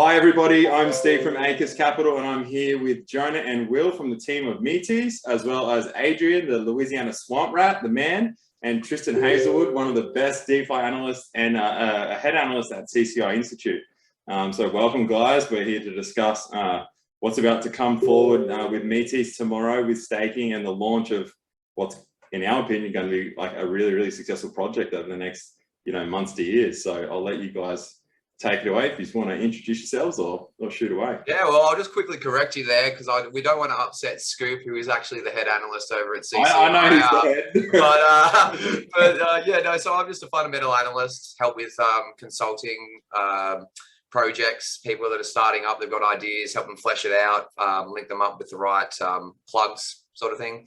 Hi everybody, I'm Steve from Acres Capital and I'm here with Jonah and Will from the team of METIS, as well as Adrian, the Louisiana swamp rat, the man, and Tristan Hazelwood, one of the best DeFi analysts and a head analyst at CCI Institute. So welcome guys, we're here to discuss what's about to come forward with METIS tomorrow with staking and the launch of what's, in our opinion, going to be like a really, really successful project over the next months to years. So I'll let you guys take it away if you just want to introduce yourselves or shoot away. Yeah, well, I'll just quickly correct you there because we don't want to upset Scoop, who is actually the head analyst over at CCI. I know he's the head. but yeah, no, so I'm just a fundamental analyst, help with consulting projects, people that are starting up, they've got ideas, help them flesh it out, link them up with the right plugs sort of thing.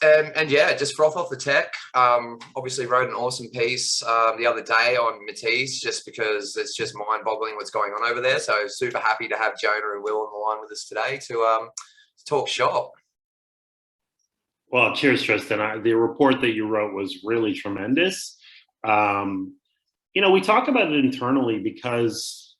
And yeah, just froth off the tech. Obviously wrote an awesome piece the other day on METIS just because it's just mind-boggling what's going on over there. So super happy to have Jonah and Will on the line with us today to talk shop. Well, cheers, Tristan. The report that you wrote was really tremendous. We talk about it internally because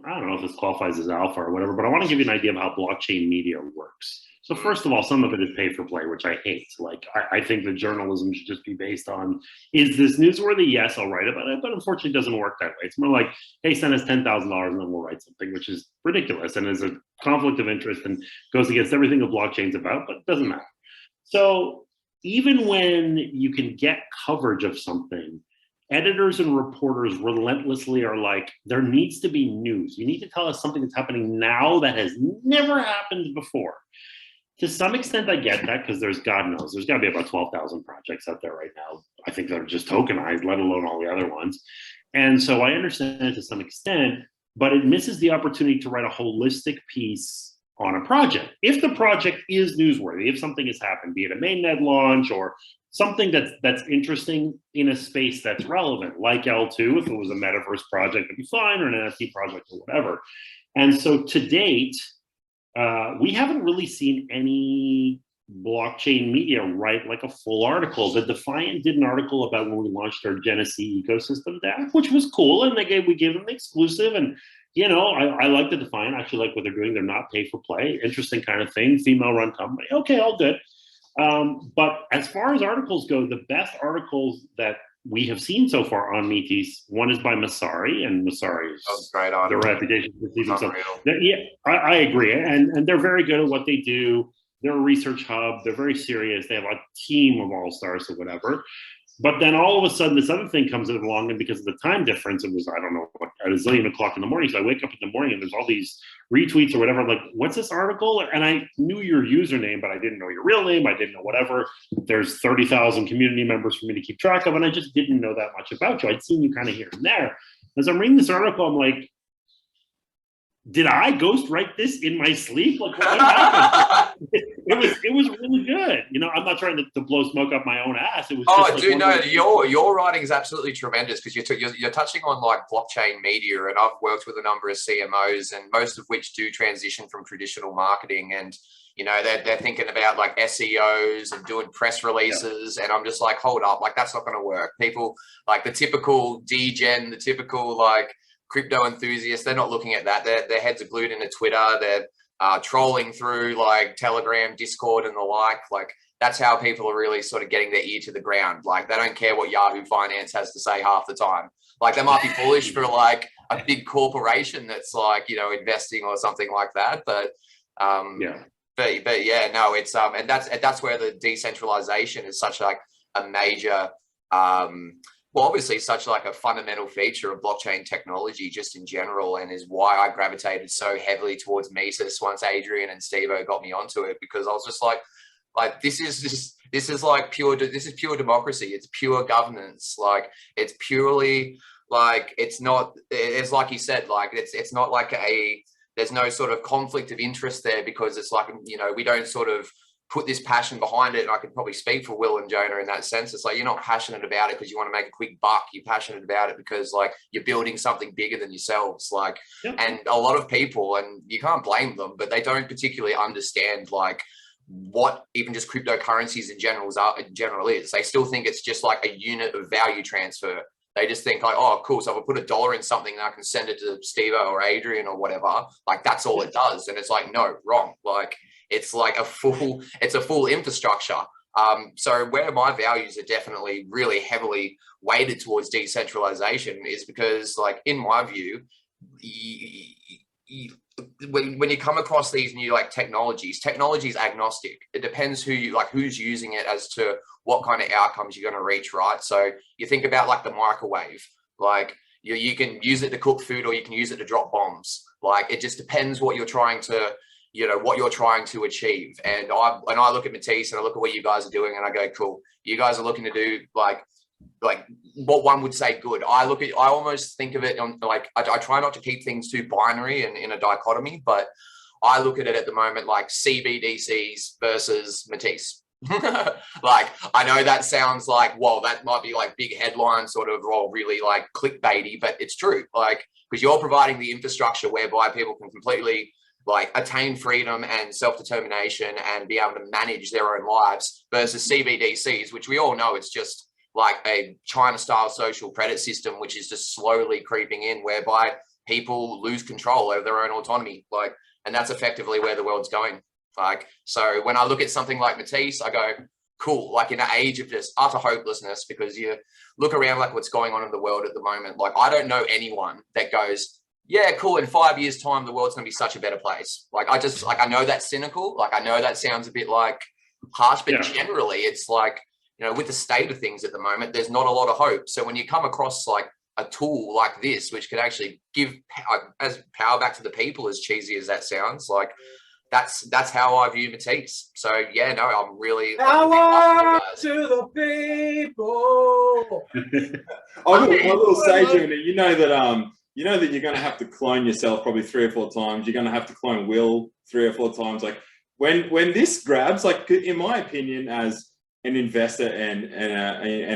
I don't know if this qualifies as alpha or whatever, but I want to give you an idea of how blockchain media works. So first of all, some of it is pay for play, which I hate. Like, I think that journalism should just be based on, is this newsworthy? Yes, I'll write about it, but unfortunately it doesn't work that way. It's more like, hey, send us $10,000 and then we'll write something, which is ridiculous and is a conflict of interest and goes against everything the blockchain's about, but it doesn't matter. So even when you can get coverage of something, editors and reporters relentlessly are like, there needs to be news. You need to tell us something that's happening now that has never happened before. To some extent, I get that because God knows, there's got to be about 12,000 projects out there right now. I think they're just tokenized, let alone all the other ones. And so I understand it to some extent, but it misses the opportunity to write a holistic piece on a project. If the project is newsworthy, if something has happened, be it a mainnet launch or something that's interesting in a space that's relevant, like L2, if it was a metaverse project, it'd be fine, or an NFT project or whatever. And so to date, we haven't really seen any blockchain media write like a full article. The Defiant did an article about when we launched our Genesee ecosystem DApp, which was cool, and we gave them the exclusive. And I like the Defiant. I actually like what they're doing. They're not pay for play. Interesting kind of thing. Female-run company. Okay, all good. But as far as articles go, the best articles that we have seen so far on METIS, one is by Masari, and Masari's their reputation precedes themselves. Yeah, I agree, and they're very good at what they do. They're a research hub. They're very serious. They have a team of all-stars or whatever. But then all of a sudden, this other thing comes along, and because of the time difference, it was, I don't know, at a zillion o'clock in the morning. So I wake up in the morning, and there's all these retweets or whatever. I'm like, what's this article? And I knew your username, but I didn't know your real name. I didn't know whatever. There's 30,000 community members for me to keep track of, and I just didn't know that much about you. I'd seen you kind of here and there. As I'm reading this article, I'm like, did I ghostwrite this in my sleep? Like, what happened? It was really good. I'm not trying to blow smoke up my own ass. It was. Oh, just dude, no, your writing is absolutely tremendous because you're touching on like blockchain media, and I've worked with a number of CMOs, and most of which do transition from traditional marketing, and they're thinking about like SEOs and doing press releases, and I'm just like, hold up, like that's not going to work. People like the typical degen, the typical like crypto enthusiasts, they're not looking at that. Their heads are glued into Twitter. They're trolling through like Telegram, Discord, and the like. Like that's how people are really sort of getting their ear to the ground. Like they don't care what Yahoo Finance has to say half the time. Like they might be bullish for like a big corporation that's like investing or something like that. But yeah. But yeah, no, it's and that's where the decentralization is such like a major well, obviously such like a fundamental feature of blockchain technology just in general, and is why I gravitated so heavily towards METIS once Adrian and Steve-O got me onto it, because I was just like this is pure democracy. It's pure governance. Like it's purely like it's like you said, like it's not like there's no sort of conflict of interest there, because it's like we don't sort of put this passion behind it. And I could probably speak for Will and Jonah in that sense. It's like, you're not passionate about it because you want to make a quick buck. You're passionate about it because like you're building something bigger than yourselves. Like, yep. And a lot of people, and you can't blame them, but they don't particularly understand like what even just cryptocurrencies in general is. They still think it's just like a unit of value transfer. They just think like, oh, cool. So if I put $1 in something, and I can send it to Steve or Adrian or whatever. Like that's all it does. And it's like, no, wrong. Like it's like it's a full infrastructure. So where my values are definitely really heavily weighted towards decentralization is because, like, in my view, when you come across these new like technology is agnostic. It depends who's using it as to what kind of outcomes you're going to reach, right? So you think about like the microwave, like you can use it to cook food or you can use it to drop bombs. Like it just depends what you're trying to achieve. And I look at METIS and I look at what you guys are doing and I go, cool, you guys are looking to do like what one would say good. I almost think of it on like, I try not to keep things too binary and in a dichotomy, but I look at it at the moment like CBDCs versus METIS. Like, I know that sounds like, well, that might be like big headline sort of, or really like clickbaity, but it's true. Like, because you're providing the infrastructure whereby people can completely like attain freedom and self-determination and be able to manage their own lives, versus CBDCs, which we all know it's just like a China-style social credit system, which is just slowly creeping in, whereby people lose control over their own autonomy. Like, and that's effectively where the world's going. Like, so when I look at something like METIS, I go, cool, like in an age of just utter hopelessness, because you look around like what's going on in the world at the moment. Like, I don't know anyone that goes, yeah, cool, in 5 years' time, the world's going to be such a better place. Like, I know that's cynical. Like, I know that sounds a bit like harsh, but generally it's like, you know, with the state of things at the moment, there's not a lot of hope. So when you come across like a tool like this, which could actually give power back to the people, as cheesy as that sounds, like that's how I view METIS. So yeah, no, I'm really power to the people. I will say, Jonah, you know that you're going to have to clone yourself probably 3 or 4 times. You're going to have to clone Will 3 or 4 times. Like when this grabs, like in my opinion, as an investor and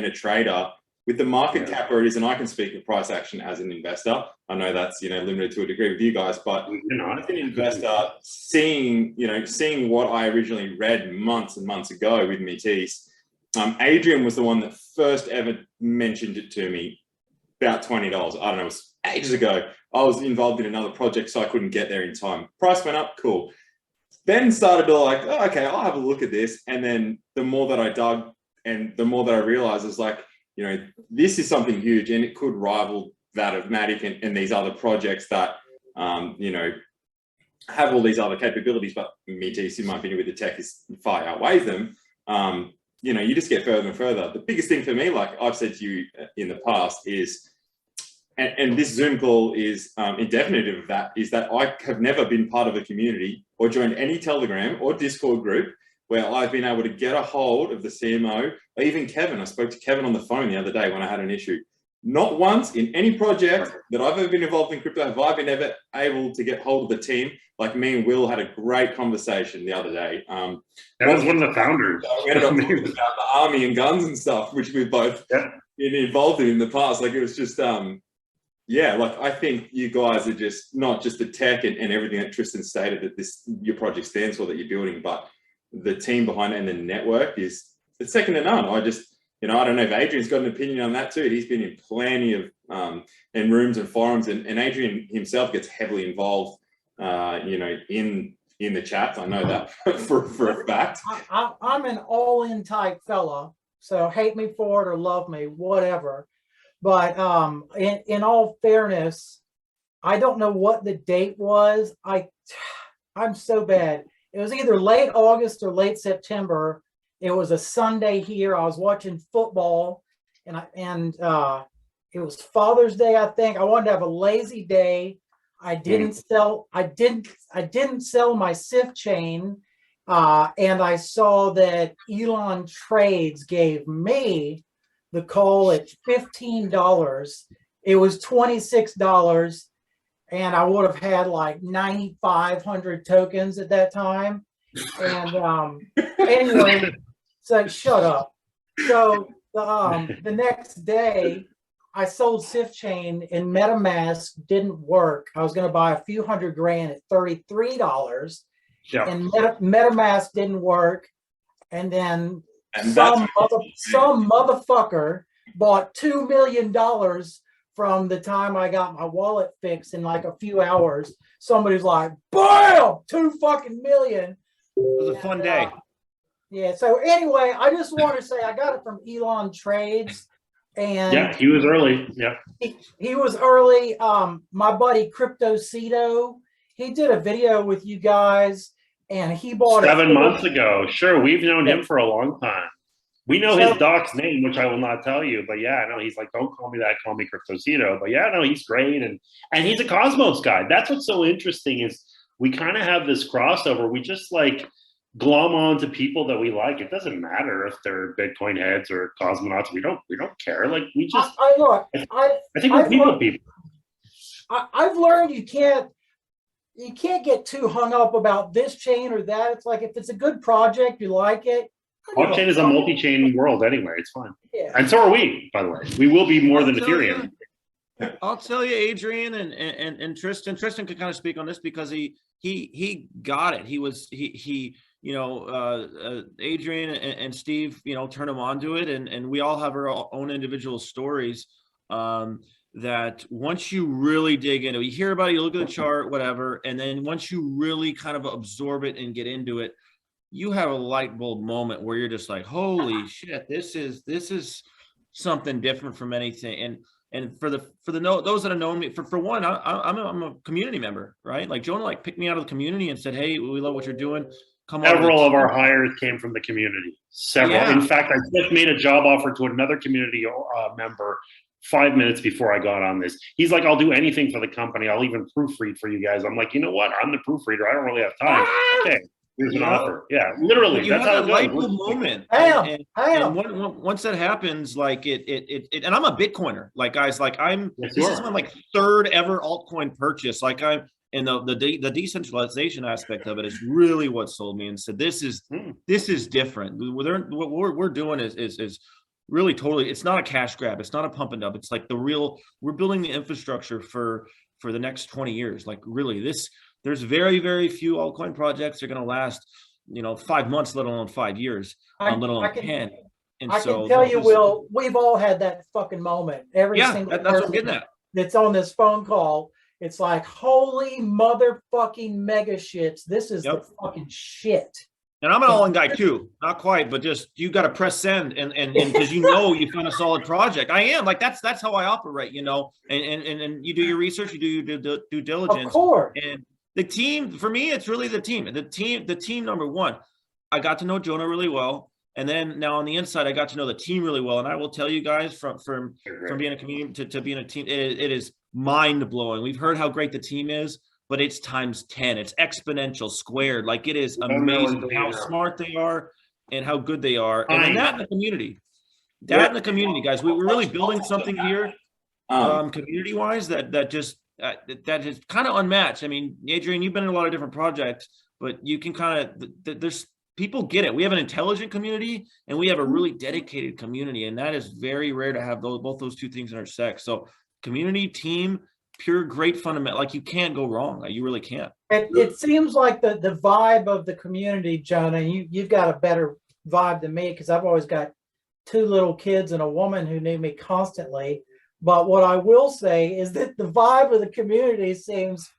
a trader, with the market cap where it is, and I can speak of price action as an investor. I know that's limited to a degree with you guys, but as an investor, seeing what I originally read months and months ago with METIS, Adrian was the one that first ever mentioned it to me about $20. I don't know, it was ages ago. I was involved in another project, so I couldn't get there in time. Price went up, cool. Then started to like, oh, okay, I'll have a look at this. And then the more that I dug and the more that I realized is like, this is something huge, and it could rival that of Matic and these other projects that, have all these other capabilities, but METIS, in my opinion, with the tech is far outweighs them. You just get further and further. The biggest thing for me, like I've said to you in the past, is, and this Zoom call is indefinitive of that, is that I have never been part of a community or joined any Telegram or Discord group where I've been able to get a hold of the CMO, or even Kevin. I spoke to Kevin on the phone the other day when I had an issue. Not once in any project that I've ever been involved in crypto have I been ever able to get hold of the team. Like me and Will had a great conversation the other day. That was one of the founders. We ended up talking about the army and guns and stuff, which we've both been involved in the past. Like it was just, like I think you guys are just not just the tech and everything that Tristan stated that your project stands for, that you're building, but the team behind it and the network it's second to none. I just, I don't know if Adrian's got an opinion on that too. He's been in plenty of in rooms and forums, and Adrian himself gets heavily involved, in the chats. I know that for a fact. I'm an all-in type fella, so hate me for it or love me, whatever. But in all fairness, I don't know what the date was. I'm so bad. It was either late August or late September. It was a Sunday here. I was watching football, and it was Father's Day, I think. I wanted to have a lazy day. I didn't sell my SIF chain, and I saw that Elon Trades gave me the call at $15. It was $26. And I would have had like 9,500 tokens at that time. And anyway, so shut up. So the next day, I sold SIF chain and MetaMask didn't work. I was going to buy a few $100 grand at $33. Yeah. And MetaMask didn't work. And then some motherfucker bought $2 million from the time I got my wallet fixed in like a few hours. Somebody's like, bam, 2 fucking million. It was a fun day. Yeah. So anyway, I just want to say I got it from Elon Trades, and Yeah, he was early. Yeah. he was early. My buddy Crypto Cito, he did a video with you guys, and he bought 7 months ago. Sure, we've known him for a long time. We know his doc's name, which I will not tell you, but yeah, no, he's like, don't call me that, call me Cryptocito. But yeah, no, he's great, and he's a Cosmos guy. That's what's so interesting is we kind of have this crossover. We just like glom on to people that we like. It doesn't matter if they're Bitcoin heads or cosmonauts. We don't care. Like we just. I think we're people. I've learned you can't get too hung up about this chain or that. It's like if it's a good project, you like it. Blockchain is a multi-chain world anyway. It's fine. Yeah. And so are we, by the way. We will be more than Ethereum. I'll tell you, Adrian and Tristan. Tristan could kind of speak on this because he got it. He Adrian and Steve, turned him on to it, and we all have our own individual stories. That once you really dig into it, you hear about it, you look at the chart, whatever, and then once you really kind of absorb it and get into it, you have a light bulb moment where you're just like, holy shit, this is something different from anything. And for those that have known me, for one, I'm a community member, right? Like Jonah picked me out of the community and said, hey, we love what you're doing. Come on. Several of our hires came from the community. Several. Yeah. In fact, I just made a job offer to another community member 5 minutes before I got on this. He's like, I'll do anything for the company. I'll even proofread for you guys. I'm like, you know what? I'm the proofreader. I don't really have time. Okay. Here's an offer. Yeah, literally. That's how it light bulb moment. And once that happens, like it, and I'm a Bitcoiner. Like guys, like this is my third ever altcoin purchase. Like and the decentralization aspect of it is really what sold me and said this is different. What we're doing is really totally. It's not a cash grab. It's not a pump and dump. It's like we're building the infrastructure for the next 20 years. Like really there's very, very few altcoin projects that are going to last, 5 months, let alone 5 years, let alone 10. And I can tell you, Will, we've all had that fucking moment. Every single that's what I'm getting at. That's on this phone call. It's like, holy motherfucking mega shits. This is the fucking shit. And I'm an all-in guy too. Not quite, but just you got to press send and because you found a solid project. I am like that's how I operate, and you do your research, you do your due diligence. Of course. And the team, for me, it's really the team. The team number one. I got to know Jonah really well, and then now on the inside, I got to know the team really well. And I will tell you guys, from being a community to being a team, it is mind blowing. We've heard how great the team is, but it's times 10. It's exponential, squared. Like it is amazing how smart they are and how good they are. And then that in the community, guys. We're really building something here, community-wise that is kind of unmatched. I mean, Adrian, you've been in a lot of different projects, but you can kind of, there's people get it. We have an intelligent community and we have a really dedicated community. And that is very rare to have both those two things intersect. So community, team, pure, great fundamental, like you can't go wrong. Like, you really can't. It seems like the vibe of the community, Jonah, you've got a better vibe than me because I've always got 2 little kids and a woman who knew me constantly. But what I will say is that the vibe of the community seems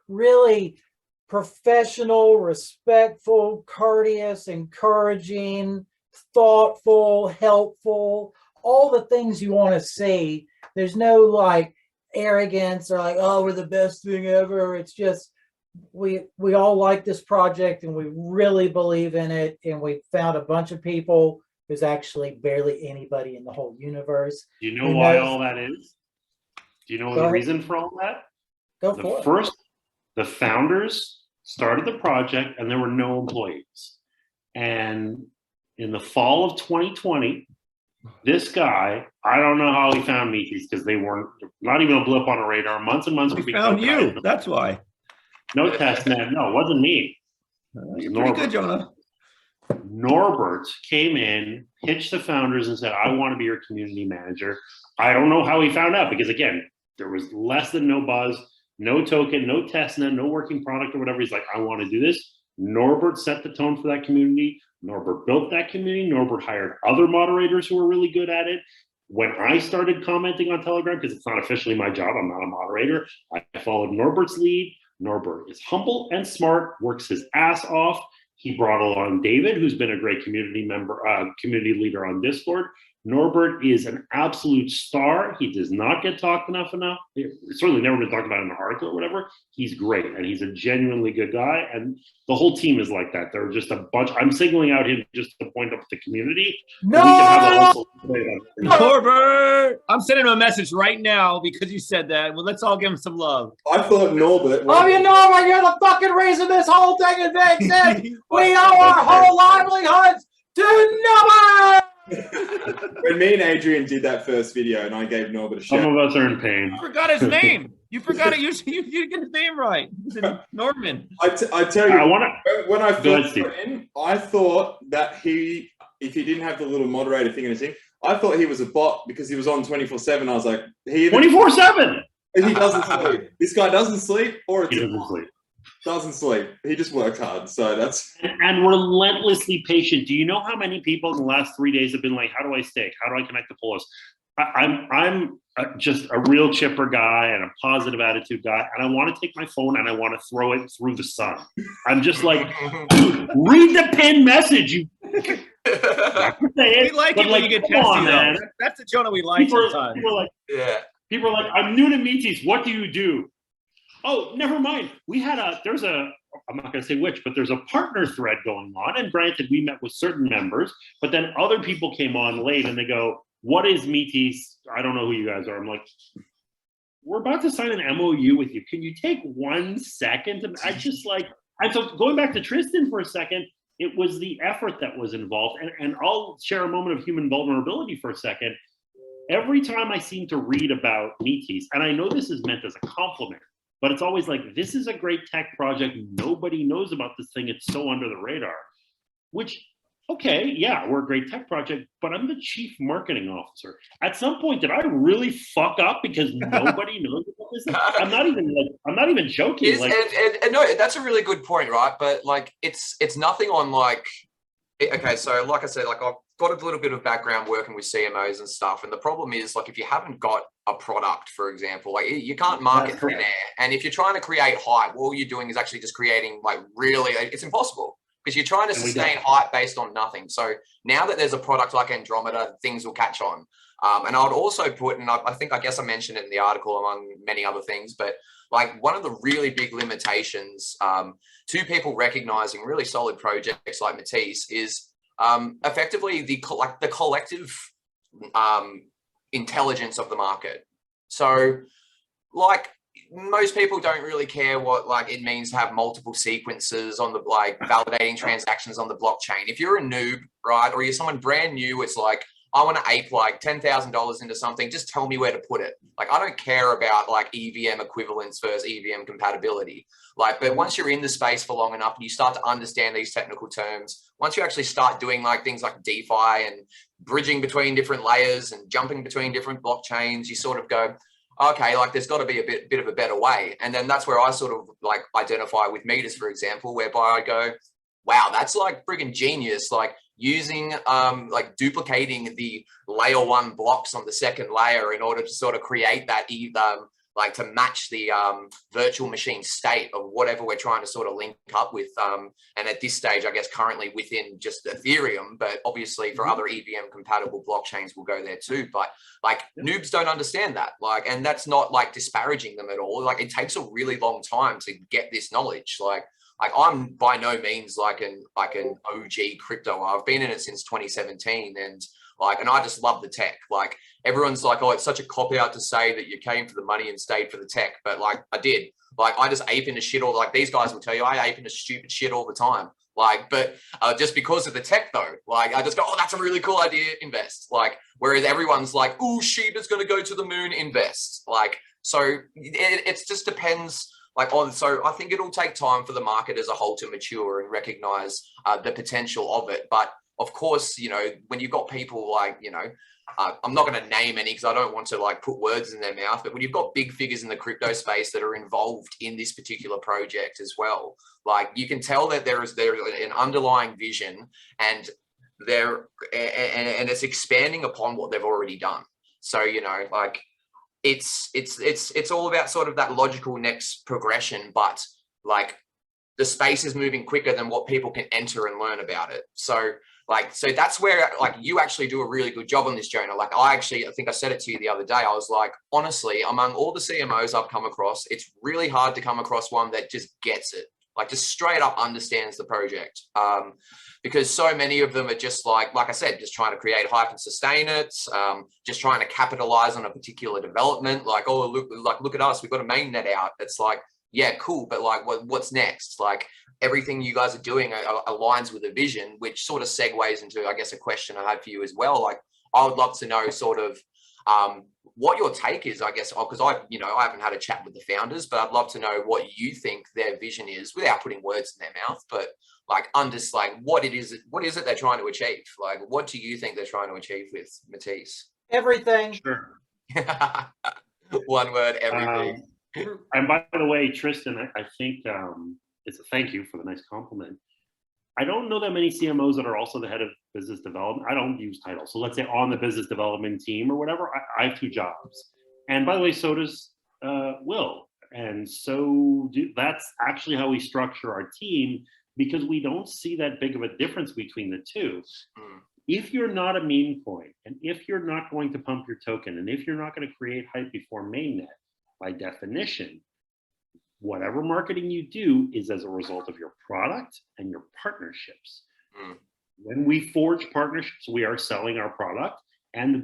really professional, respectful, courteous, encouraging, thoughtful, helpful, all the things you want to see. There's no like arrogance or like, oh, we're the best thing ever. It's just we all like this project and we really believe in it. And we found a bunch of people. There's actually barely anybody in the whole universe. Do you know why all that is? Do you know the reason for all that? The founders started the project and there were no employees. And in the fall of 2020, this guy, I don't know how he found METIS because they weren't, not even a blip on a radar. Months and months. We found you. That's why. No test net. No, it wasn't me. You're pretty good, Jonah. Norbert came in, pitched the founders and said, I want to be your community manager. I don't know how he found out because, again, there was less than no buzz, no token, no testnet, no working product or whatever. He's like, I want to do this. Norbert set the tone for that community. Norbert built that community. Norbert hired other moderators who were really good at it. When I started commenting on Telegram, because it's not officially my job, I'm not a moderator, I followed Norbert's lead. Norbert is humble and smart, works his ass off. He brought along David, who's been a great community member, community leader on Discord. Norbert is an absolute star. He does not get talked enough. It's certainly never been talked about in an article or whatever. He's great, and he's a genuinely good guy. And the whole team is like that. They're just a bunch. I'm singling out him just to point up the community. No! We can have a whole Norbert! I'm sending him a message right now because you said that. Well, let's all give him some love. I thought Norbert. Oh, you know what? You're the fucking reason this whole thing is being said. We owe our whole livelihoods to Norbert! When me and Adrian did that first video and I gave Norbert a shout. Some of us are in pain. You forgot his name. You forgot it. You get his name right. Norman. I tell you, when I first Steve. put in, I thought that if he didn't have the little moderator thing and everything, I thought he was a bot because he was on 24/7. I was like, 24/7. He doesn't sleep. This guy doesn't sleep, or it's He doesn't sleep. Doesn't sleep. He just works hard. So that's And relentlessly patient. Do you know how many people in the last 3 days have been like, how do I stake? How do I connect the polls? I'm just a real chipper guy and a positive attitude guy. And I want to take my phone and I want to throw it through the sun. I'm just like, dude, read the pinned message. You We like it when you get testy, though. That's the Jonah we like sometimes. People are like, I'm new to METIS. What do you do? Oh, never mind. I'm not going to say which, but there's a partner thread going on. And granted, we met with certain members, but then other people came on late and they go, what is METIS? I don't know who you guys are. I'm like, we're about to sign an MOU with you. Can you take 1 second? And so going back to Tristan for a second, it was the effort that was involved. And I'll share a moment of human vulnerability for a second. Every time I seem to read about METIS, and I know this is meant as a compliment, but it's always like, this is a great tech project. Nobody knows about this thing. It's so under the radar, which, okay, yeah, we're a great tech project, but I'm the chief marketing officer. At some point, did I really fuck up because nobody knows about this thing? I'm not even joking. And no, that's a really good point, right? But like, it's nothing on like, okay, so like I said, like I've got a little bit of background working with CMOs and stuff. And the problem is like, if you haven't got a product, for example, like you can't market thin air. And if you're trying to create hype, all you're doing is actually just creating like really, it's impossible because you're trying to sustain hype based on nothing. So now that there's a product like Andromeda, things will catch on. And I would also put, and I guess I mentioned it in the article among many other things, but like one of the really big limitations to people recognizing really solid projects like METIS is effectively the collective intelligence of the market. So like most people don't really care what like it means to have multiple sequences on the like validating transactions on the blockchain. If you're a noob, right, or you're someone brand new, it's like, I want to ape like $10,000 into something. Just tell me where to put it. Like, I don't care about like EVM equivalence versus EVM compatibility. Like, but once you're in the space for long enough and you start to understand these technical terms, once you actually start doing like things like DeFi and bridging between different layers and jumping between different blockchains, you sort of go, okay, like there's got to be a bit of a better way. And then that's where I sort of like identify with METIS, for example, whereby I go, wow, that's like friggin' genius. Like, using like duplicating the layer 1 blocks on the second layer in order to sort of create that like to match the virtual machine state of whatever we're trying to sort of link up with. And at this stage, I guess currently within just Ethereum, but obviously for other EVM compatible blockchains will go there too. But like noobs don't understand that. Like, and that's not like disparaging them at all. Like, it takes a really long time to get this knowledge. Like I'm by no means like an OG crypto. I've been in it since 2017 and I just love the tech. Like, everyone's like, oh, it's such a cop out to say that you came for the money and stayed for the tech. But like, I did. Like, I just ape into shit all, like these guys will tell you, I ape into stupid shit all the time. Like, but just because of the tech though, like I just go, oh, that's a really cool idea, invest. Like, whereas everyone's like, oh, Shiba's going to go to the moon, invest. Like, so it just depends. So I think it'll take time for the market as a whole to mature and recognize the potential of it. But of course, you know, when you've got people like, you know, I'm not going to name any because I don't want to like put words in their mouth, but when you've got big figures in the crypto space that are involved in this particular project as well, like you can tell that there is an underlying vision and it's expanding upon what they've already done. So, you know, like it's all about sort of that logical next progression, but like the space is moving quicker than what people can enter and learn about it. So that's where like you actually do a really good job on this, Jonah. Like I think I said it to you the other day. I was like, honestly, among all the CMOs I've come across, it's really hard to come across one that just gets it, like just straight up understands the project. Because so many of them are just like I said, just trying to create hype and sustain it, just trying to capitalize on a particular development. Like, oh, look at us, we've got a mainnet out. It's like, yeah, cool, but like, what's next? Like, everything you guys are doing aligns with a vision, which sort of segues into, I guess, a question I had for you as well. Like, I would love to know sort of what your take is, I guess, because I haven't had a chat with the founders, but I'd love to know what you think their vision is without putting words in their mouth, but like, what is it they're trying to achieve? Like, what do you think they're trying to achieve with METIS? Everything. Sure. One word, everything. And by the way, Tristan, I think it's a thank you for the nice compliment. I don't know that many CMOs that are also the head of business development. I don't use titles. So let's say on the business development team or whatever, I have 2 jobs. And by the way, so does Will. And so that's actually how we structure our team, because we don't see that big of a difference between the two. If you're not a meme coin, and if you're not going to pump your token, and if you're not going to create hype before mainnet, by definition, whatever marketing you do is as a result of your product and your partnerships. When we forge partnerships, we are selling our product, and the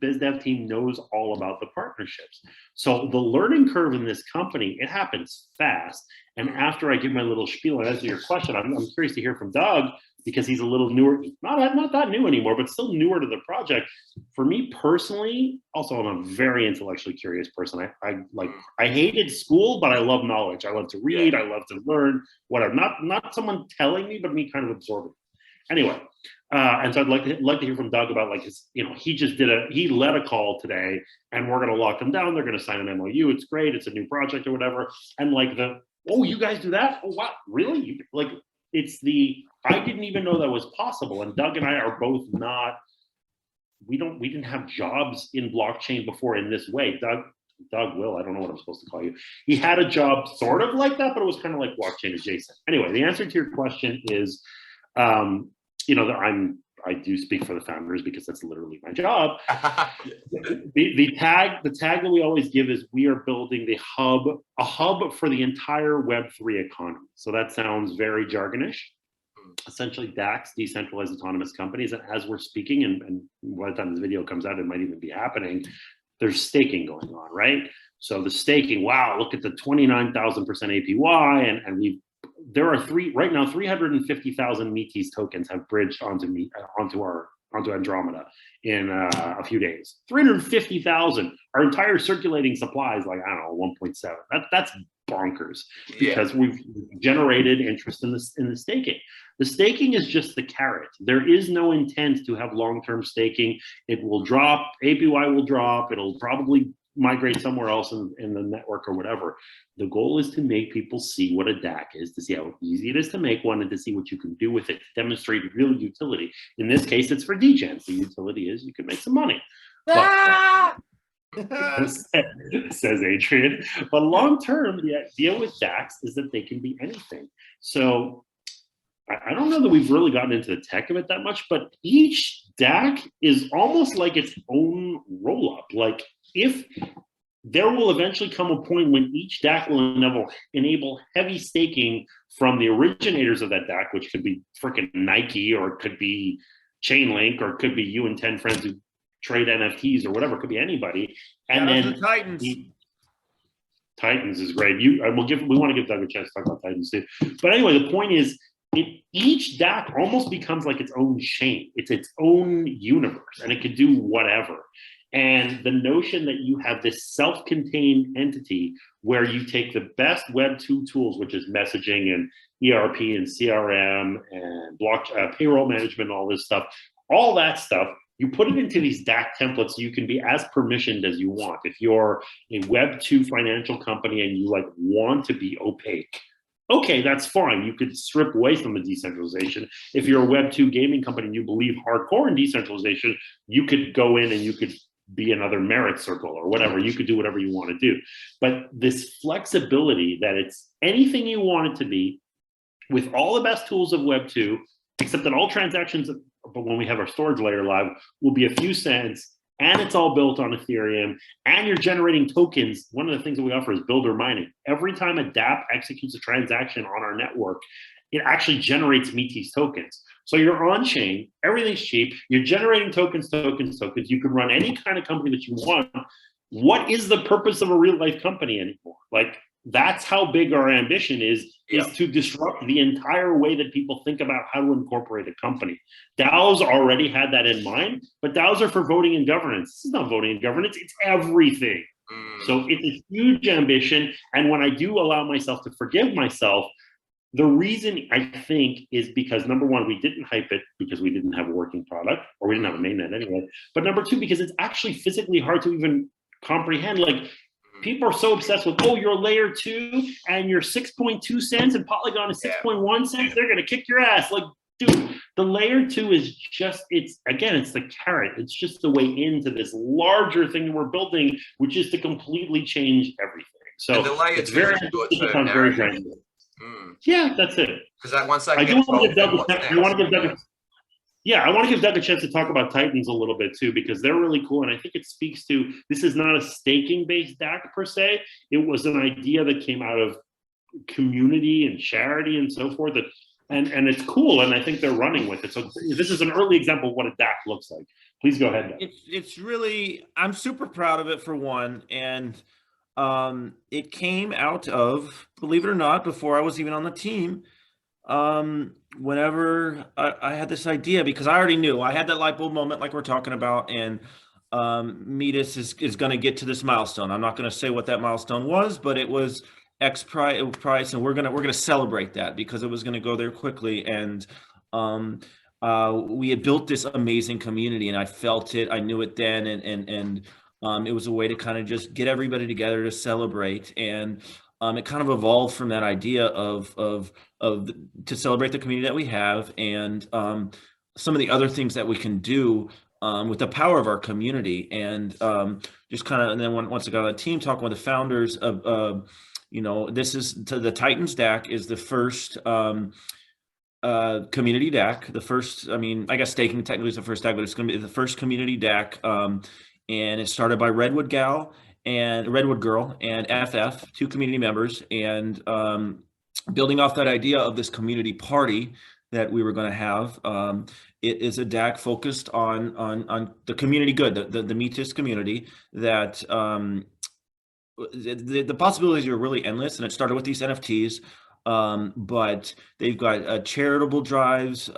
biz dev team knows all about the partnerships. So the learning curve in this company, it happens fast. And after I give my little spiel and answer your question, I'm curious to hear from Doug, because he's a little newer, not that new anymore, but still newer to the project. For me personally, also I'm a very intellectually curious person. I hated school, but I love knowledge. I love to read, I love to learn, whatever. Not someone telling me, but me kind of absorbing. Anyway, and so I'd like to hear from Doug about like his, he led a call today, and we're gonna lock them down. They're gonna sign an MOU. It's great. It's a new project or whatever. And like oh, you guys do that? Oh, wow, really? I didn't even know that was possible. And Doug and I are both we didn't have jobs in blockchain before in this way. Doug Will, I don't know what I'm supposed to call you. He had a job sort of like that, but it was kind of like blockchain adjacent. Anyway, the answer to your question is, I do speak for the founders because that's literally my job. The tag that we always give is we are building a hub for the entire Web3 economy. So that sounds very jargonish. Essentially DACs, decentralized autonomous companies, and as we're speaking, and by the time this video comes out, it might even be happening, there's staking going on, right? So the staking, wow, look at the 29,000% APY, and there are right now 350,000 METIS tokens have bridged onto Andromeda in a few days. 350,000. Our entire circulating supply is like, I don't know, 1.7. That's bonkers, because we've generated interest in the staking. The staking is just the carrot. There is no intent to have long-term staking. It will drop, APY will drop, it'll probably migrate somewhere else in the network or whatever. The goal is to make people see what a DAC is, to see how easy it is to make one, and to see what you can do with it, to demonstrate real utility. In this case, it's for degens. The utility is you can make some money. Says Adrian. But long term, the idea with DACs is that they can be anything. So I don't know that we've really gotten into the tech of it that much, but each DAC is almost like its own roll-up. Like, if there will eventually come a point when each DAC will enable heavy staking from the originators of that DAC, which could be freaking Nike, or it could be Chainlink, or it could be you and 10 friends who trade NFTs or whatever. It could be anybody. And then the Titans. Titans is great. We want to give Doug a chance to talk about Titans too. But anyway, the point is, each DAC almost becomes like its own chain. It's its own universe, and it could do whatever. And the notion that you have this self-contained entity where you take the best Web 2 tools, which is messaging and ERP and CRM and payroll management, all this stuff, all that stuff, you put it into these DAC templates so you can be as permissioned as you want. If you're a Web 2 financial company and you want to be opaque, okay, that's fine. You could strip away from the decentralization. If you're a Web 2 gaming company and you believe hardcore in decentralization, you could go in and you could be another merit circle or whatever. You could do whatever you want to do. But this flexibility that it's anything you want it to be with all the best tools of Web 2, except that all transactions, but when we have our storage layer live, will be a few cents, and it's all built on Ethereum, and you're generating tokens. One of the things that we offer is builder mining. Every time a dApp executes a transaction on our network, it actually generates METIS tokens. So you're on chain, everything's cheap, you're generating tokens. You can run any kind of company that you want. What is the purpose of a real life company anymore? Like, that's how big our ambition is to disrupt the entire way that people think about how to incorporate a company. DAOs already had that in mind, but DAOs are for voting and governance. This is not voting and governance, it's everything. So it's a huge ambition. And when I do allow myself to forgive myself, the reason I think is because number one, we didn't hype it because we didn't have a working product, or we didn't have a mainnet anyway. But number two, because it's actually physically hard to even comprehend. Like, people are so obsessed with, oh, you're layer 2 and you're 6.2 cents and Polygon is 6.1 cents. They're gonna kick your ass. Like, dude, the layer 2 is just, it's the carrot. It's just the way into this larger thing that we're building, which is to completely change everything. So and the layer it's 2 very, is very granular. Yeah, that's it. Because that once that I gets want to give Doug a chance to talk about Titans a little bit too, because they're really cool. And I think it speaks to, this is not a staking based DAC per se. It was an idea that came out of community and charity and so forth. And it's cool. And I think they're running with it. So this is an early example of what a DAC looks like. Please go ahead, Doug. It's really, I'm super proud of it for one. And it came out of, believe it or not, before I was even on the team, whenever I had this idea, because I already knew I had that light bulb moment like we're talking about, and METIS is going to get to this milestone. I'm not going to say what that milestone was, but it was X price, and we're gonna celebrate that because it was going to go there quickly. And we had built this amazing community, and I felt it. I knew it then, and it was a way to kind of just get everybody together to celebrate. And it kind of evolved from that idea of to celebrate the community that we have, and some of the other things that we can do with the power of our community. And just kind of, and then once I got on the team, talking with the founders of, this is the Titans DAC is the first community DAC. The first, I guess staking technically is the first DAC, but it's going to be the first community DAC. And it started by Redwood Girl and FF, 2 community members, and building off that idea of this community party that we were going to have. It is a DAC focused on the community good, the METIS community. That the possibilities are really endless, and it started with these NFTs, but they've got charitable drives.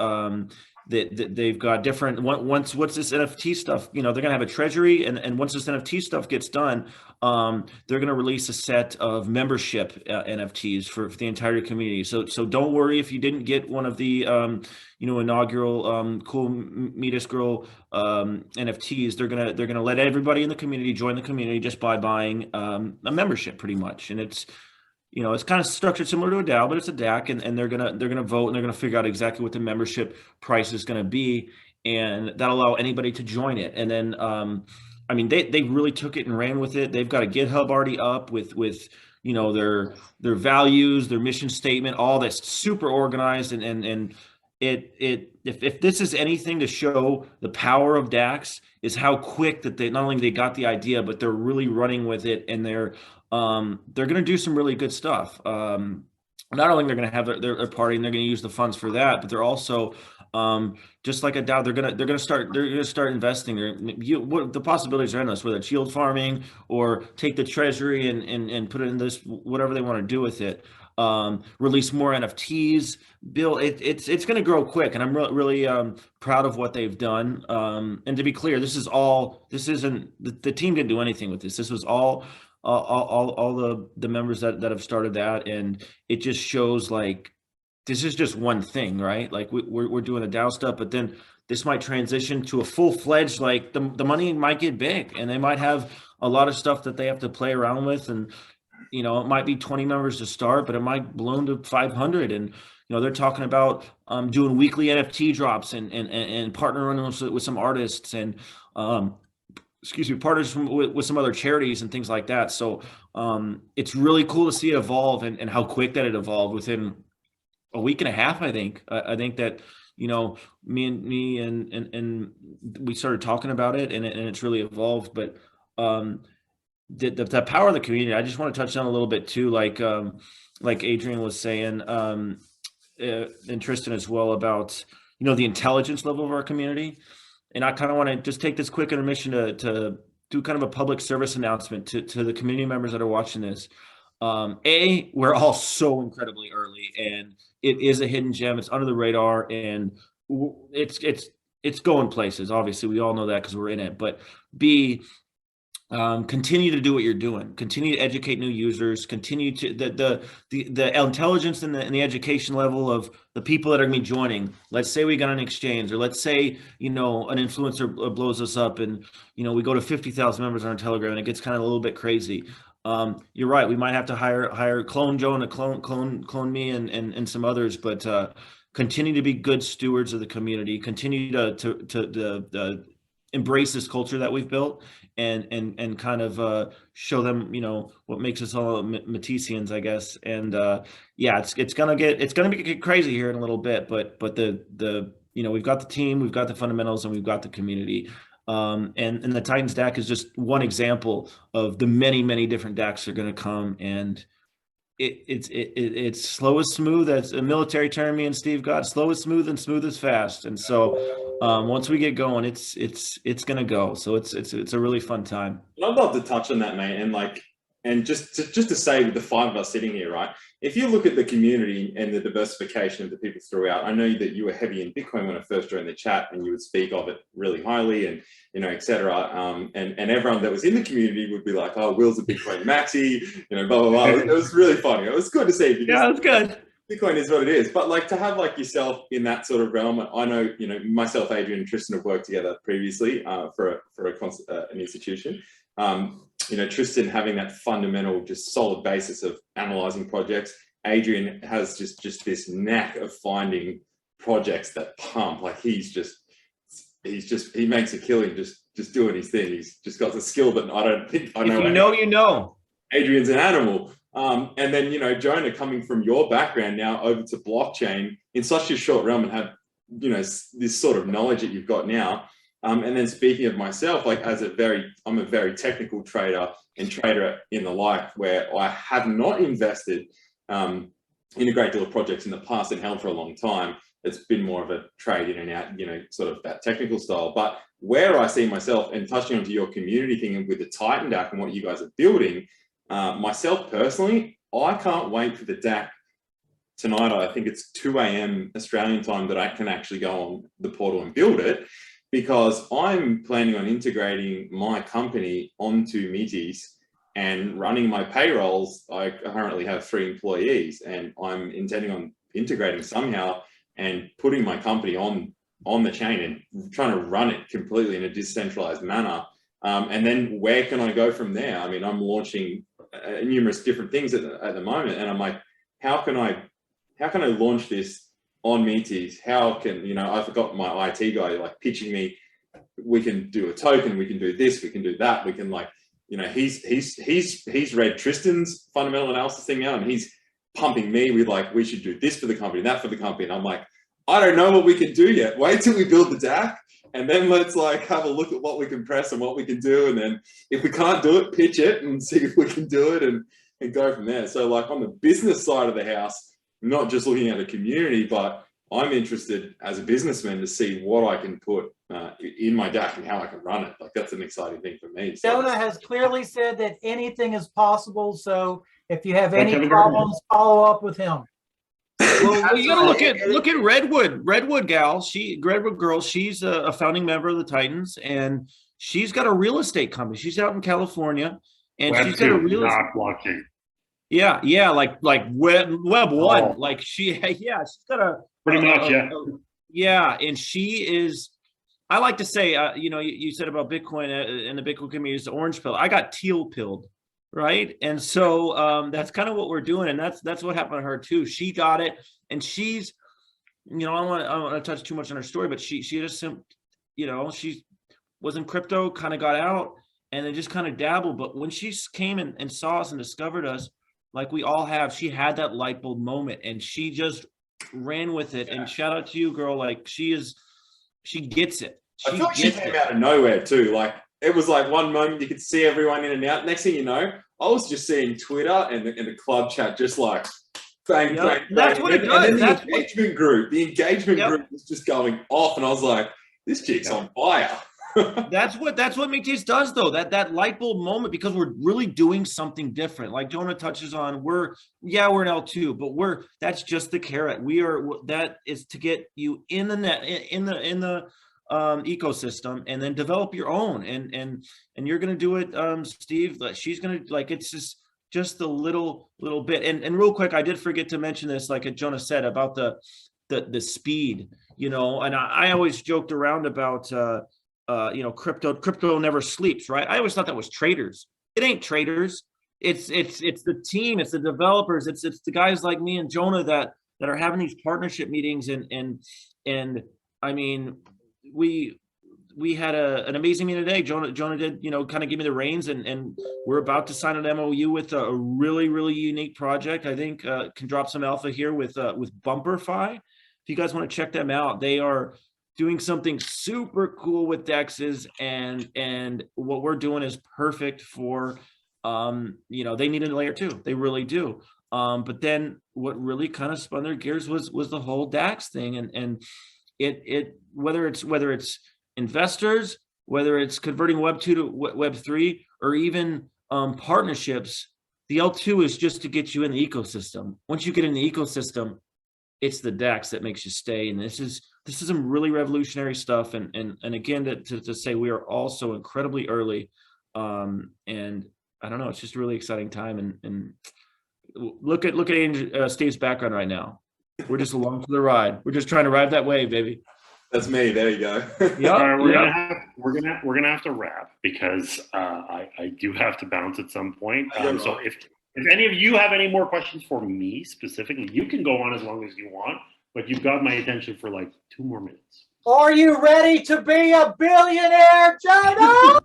They've got different, once this NFT stuff, they're gonna have a treasury, and once this NFT stuff gets done, they're gonna release a set of membership NFTs for the entire community. So don't worry if you didn't get one of the inaugural cool METIS Girl NFTs. They're gonna let everybody in the community join the community just by buying a membership, pretty much. And it's kind of structured similar to a DAO, but it's a DAC, and they're gonna vote, and they're gonna figure out exactly what the membership price is gonna be, and that'll allow anybody to join it. And then, they really took it and ran with it. They've got a GitHub already up with their values, their mission statement, all that's super organized, and if this is anything to show the power of DACs, is how quick that they not only they got the idea, but they're really running with it, and they're going to do some really good stuff. Not only they're going to have their party, and they're going to use the funds for that, but they're also just like a DAO. They're going to start investing. The possibilities are endless, whether it's yield farming or take the treasury and put it in this, whatever they want to do with it. Release more NFTs. It's going to grow quick, and I'm really proud of what they've done. And to be clear, this isn't the team didn't do anything with this. This was all the members that have started that, and it just shows like this is just one thing, right? Like we're doing the DAO stuff, but then this might transition to a full-fledged, like the money might get big, and they might have a lot of stuff that they have to play around with, and it might be 20 members to start, but it might blow to 500, and they're talking about doing weekly NFT drops and partnering with some artists, and excuse me, partners with some other charities and things like that. So it's really cool to see it evolve and how quick that it evolved within a week and a half. I think that, you know, me and we started talking about it, and it's really evolved. But the power of the community, I just want to touch on a little bit too, like Adrian was saying, and Tristan as well, about, you know, the intelligence level of our community. And I kind of want to just take this quick intermission to do kind of a public service announcement to the community members that are watching this. We're all so incredibly early, and it is a hidden gem. It's under the radar, and it's going places. Obviously, we all know that because we're in it. But B, continue to do what you're doing. Continue to educate new users. Continue to the intelligence and the education level of the people that are going to be joining. Let's say we got an exchange, or let's say, you know, an influencer blows us up, and, you know, we go to 50,000 members on our Telegram, and it gets kind of a little bit crazy. You're right. We might have to hire clone Jonah, clone me, and some others, but continue to be good stewards of the community. Continue to embrace this culture that we've built, and kind of show them, you know, what makes us all METISians, I guess. And yeah, it's gonna get crazy here in a little bit, but the you know, we've got the team, we've got the fundamentals, and we've got the community. And the Titans DAC is just one example of the many different DACs that are going to come, and it's slow as smooth. That's a military term me and Steve got. Slow as smooth and smooth as fast. And so once we get going, it's going to go. So it's a really fun time. I'd love to touch on that, mate. And just to say, with the five of us sitting here, right? If you look at the community and the diversification of the people throughout, I know that you were heavy in Bitcoin when I first joined the chat, and you would speak of it really highly, and, you know, et cetera. And everyone that was in the community would be like, "Oh, Will's a Bitcoin maxi," you know, blah blah blah. It was really funny. It was good to see. Yeah, it's good. Bitcoin is what it is, but like to have like yourself in that sort of realm. I know, you know, myself, Adrian, and Tristan have worked together previously for an institution. You know, Tristan having that fundamental, just solid basis of analyzing projects. Adrian has just this knack of finding projects that pump. Like he makes a killing just doing his thing. He's just got the skill that I don't think I know. If you know, you know. Adrian's an animal. And then, you know, Jonah, coming from your background now over to blockchain in such a short realm, and have, you know, this sort of knowledge that you've got now. And then speaking of myself, like I'm a very technical trader and trader in the life, where I have not invested in a great deal of projects in the past and held for a long time. It's been more of a trade in and out, you know, sort of that technical style. But where I see myself, and touching onto your community thing and with the Titan DAC and what you guys are building, myself personally, I can't wait for the DAC tonight. I think it's 2 a.m. Australian time that I can actually go on the portal and build it, because I'm planning on integrating my company onto METIS and running my payrolls. I currently have 3 employees, and I'm intending on integrating somehow and putting my company on the chain and trying to run it completely in a decentralized manner. And then where can I go from there? I mean, I'm launching numerous different things at the moment, and I'm like, how can I launch this on METIS? How can, you know, I've got my IT guy like pitching me, we can do a token, we can do this, we can do that, we can, like, you know, he's read Tristan's fundamental analysis thing now, and he's pumping me with like, we should do this for the company, that for the company. And I'm like, I don't know what we can do yet. Wait till we build the DAC, and then let's like have a look at what we can press and what we can do. And then if we can't do it, pitch it and see if we can do it, and go from there. So like on the business side of the house, not just looking at a community, but I'm interested as a businessman to see what I can put in my DAC and how I can run it. Like that's an exciting thing for me. So, Jonah has clearly said that anything is possible. So if you have any problems, follow up with him. Well, you gotta look at Redwood girl. She's a founding member of the Titans, and she's got a real estate company. She's out in California, and she's got a real estate blockchain. Yeah, like web one. Like she's got a pretty much, yeah, and she is. I like to say, you know, you said about Bitcoin and the Bitcoin community is the orange pill. I got teal pilled, right? And so that's kind of what we're doing, and that's what happened to her too. She got it, and she's, you know, I don't want to touch too much on her story, but she just, you know, she's was in crypto, kind of got out, and then just kind of dabbled. But when she came and saw us and discovered us, like we all have, she had that light bulb moment, and she just ran with it. And shout out to you, girl. Like she gets it. I feel like she came out of nowhere too. Like it was like one moment you could see everyone in and out. Next thing you know, I was just seeing Twitter and the club chat just like bang, bang, bang. That's what it does. And then the engagement group was just going off, and I was like, this chick's on fire. That's what METIS does, though. That light bulb moment, because we're really doing something different. Like Jonah touches on, we're an L2, but that's just the carrot. That is to get you in the net, in the ecosystem, and then develop your own. And you're gonna do it, Steve. She's gonna, like, it's just a little bit. And real quick, I did forget to mention this, like Jonah said about the speed, you know. And I always joked around about crypto never sleeps, right? I always thought that was traders. It ain't traders. It's the team, it's the developers, it's the guys like me and Jonah that are having these partnership meetings. And I mean, we had an amazing meeting today. Jonah did, kind of give me the reins, and we're about to sign an MOU with a really, really unique project. I think can drop some alpha here with BumperFi. If you guys want to check them out, they are doing something super cool with DEXs, and what we're doing is perfect for, they need a layer 2. They really do. But then what really kind of spun their gears was the whole DAX thing, and it whether it's investors, whether it's converting Web 2 to Web 3, or even partnerships, the L2 is just to get you in the ecosystem. Once you get in the ecosystem, it's the DAX that makes you stay. And this is some really revolutionary stuff. And again, to say we are all so incredibly early. And I don't know, it's just a really exciting time. And look at Steve's background right now. We're just along for the ride. We're just trying to ride that wave, baby. That's me. There you go. Yeah, we're gonna have to wrap, because I do have to bounce at some point. So if any of you have any more questions for me specifically, you can go on as long as you want, but you've got my attention for like 2 more minutes. Are you ready to be a billionaire, Jonah?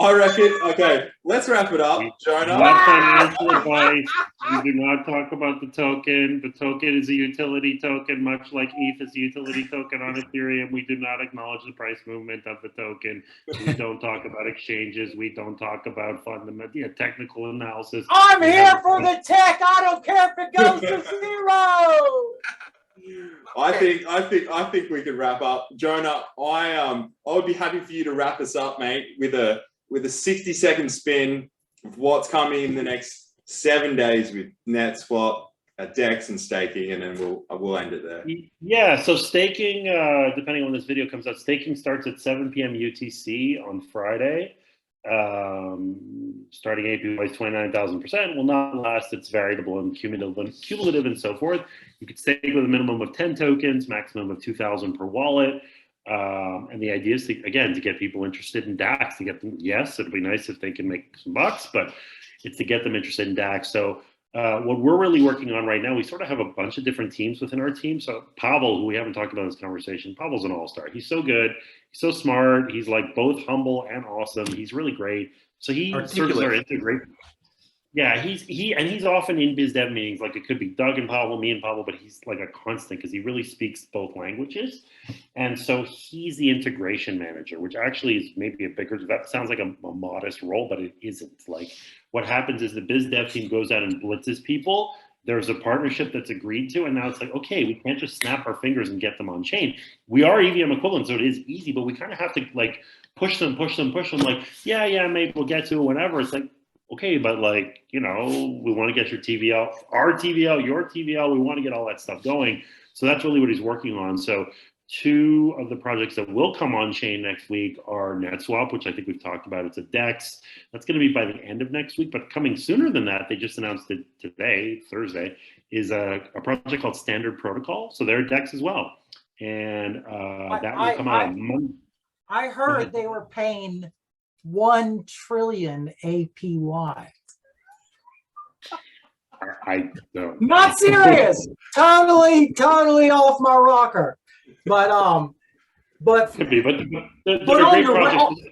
I reckon. Okay, let's wrap it up, Jonah. Not financial advice. We do not talk about the token. The token is a utility token, much like ETH is a utility token on Ethereum. We do not acknowledge the price movement of the token. We don't talk about exchanges. We don't talk about fundamental, technical analysis. I'm here for the tech. I don't care if it goes to 0. I think we can wrap up, Jonah. I would be happy for you to wrap us up, mate, with a 60-second spin of what's coming in the next 7 days with NetSwap, DEX, and staking, and then we'll end it there. Yeah, so staking, depending on when this video comes out, staking starts at 7 p.m. UTC on Friday. Starting APY is 29,000%. Will not last. It's variable and cumulative and so forth. You could stake with a minimum of 10 tokens, maximum of 2,000 per wallet. And the idea is to get people interested in DAX, to get them, yes, it'd be nice if they can make some bucks, but it's to get them interested in DAX. So what we're really working on right now, we sort of have a bunch of different teams within our team. So Pavel, who we haven't talked about in this conversation, Pavel's an all-star. He's so good. He's so smart. He's like both humble and awesome. He's really great. So he serves our integration. Yeah, he's often in biz dev meetings. Like it could be Doug and Pavel, me and Pavel, but he's like a constant because he really speaks both languages. And so he's the integration manager, which actually is maybe a bigger, that sounds like a modest role, but it isn't. Like what happens is the biz dev team goes out and blitzes people. There's a partnership that's agreed to, and now it's like, okay, we can't just snap our fingers and get them on chain. We are EVM equivalent, so it is easy, but we kind of have to like push them. Like, yeah, maybe we'll get to it whenever. It's like, okay, but like, we want to get your TVL, our TVL, your TVL. We want to get all that stuff going. So that's really what he's working on. So 2 of the projects that will come on chain next week are NetSwap, which I think we've talked about. It's a DEX. That's going to be by the end of next week, but coming sooner than that, they just announced it today, Thursday, is a project called Standard Protocol. So they're DEX as well. And that will come out on Monday. I heard they were paying 1 trillion APY. I don't. Not serious. Totally off my rocker. But could be, but they're on great your projects.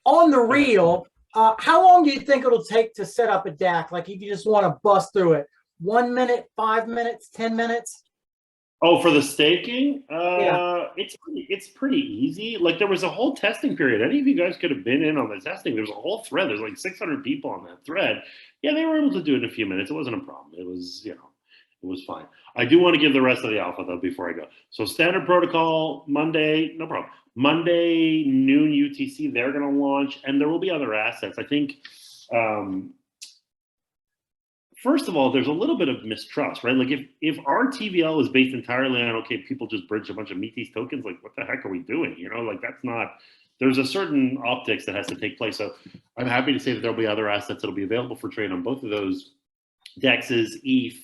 on the real, how long do you think it'll take to set up a DAC? Like if you just want to bust through it, 1 minute, 5 minutes, 10 minutes? Oh, for the staking, Yeah. it's pretty easy. Like there was a whole testing period. Any of you guys could have been in on the testing. There's a whole thread. There's like 600 people on that thread. Yeah, they were able to do it in a few minutes. It wasn't a problem. It was, you know, it was fine. I do want to give the rest of the alpha though before I go. So standard protocol Monday, no problem. Monday noon UTC, they're going to launch, and there will be other assets. I think. First of all, there's a little bit of mistrust, right? Like if our TVL is based entirely on, okay, people just bridge a bunch of METIS tokens, like what the heck are we doing? You know, like that's not, there's a certain optics that has to take place. So I'm happy to say that there'll be other assets that'll be available for trade on both of those DEXs, ETH,